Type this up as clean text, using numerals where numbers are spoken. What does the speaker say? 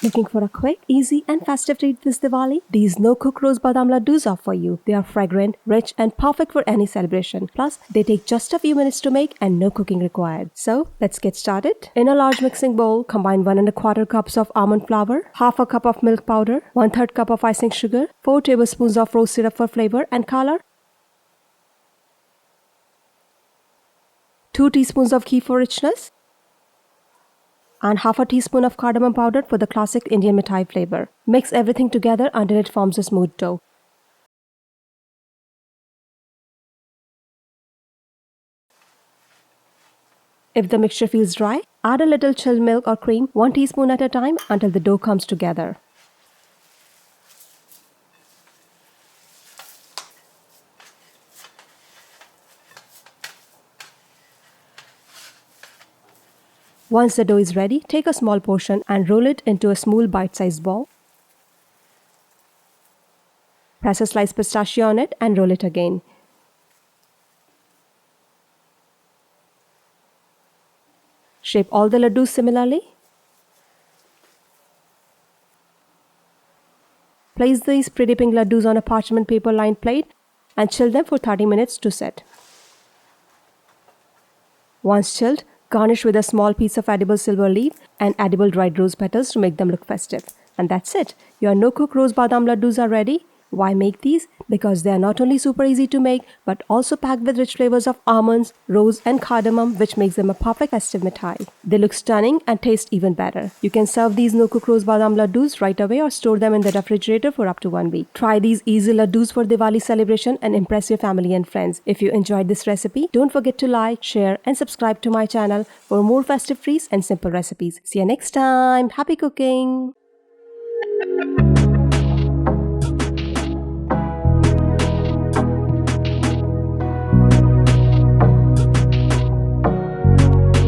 Looking for a quick, easy and festive treat this Diwali? These No-Cook Rose Badam Ladoos are for you. They are fragrant, rich and perfect for any celebration. Plus, they take just a few minutes to make and no cooking required. So, let's get started. In a large mixing bowl, combine 1¼ cups of almond flour, half a cup of milk powder, 1/3 cup of icing sugar, 4 tablespoons of rose syrup for flavor and color, 2 teaspoons of ghee for richness, and half a teaspoon of cardamom powder for the classic Indian Mithai flavor. Mix everything together until it forms a smooth dough. If the mixture feels dry, add a little chilled milk or cream 1 teaspoon at a time until the dough comes together. Once the dough is ready, take a small portion and roll it into a smooth bite-sized ball. Press a sliced pistachio on it and roll it again. Shape all the ladoos similarly. Place these pretty pink ladoos on a parchment paper lined plate and chill them for 30 minutes to set. Once chilled, garnish with a small piece of edible silver leaf and edible dried rose petals to make them look festive. And that's it. Your No-Cook Rose Badam Ladoos are ready. Why make these? Because they are not only super easy to make, but also packed with rich flavors of almonds, rose and cardamom, which makes them a perfect festive mithai. They look stunning and taste even better. You can serve these No-Cook Rose Badam Ladoos right away or store them in the refrigerator for up to 1 week. Try these easy ladoos for Diwali celebration and impress your family and friends. If you enjoyed this recipe, don't forget to like, share and subscribe to my channel for more festive treats and simple recipes. See you next time. Happy cooking!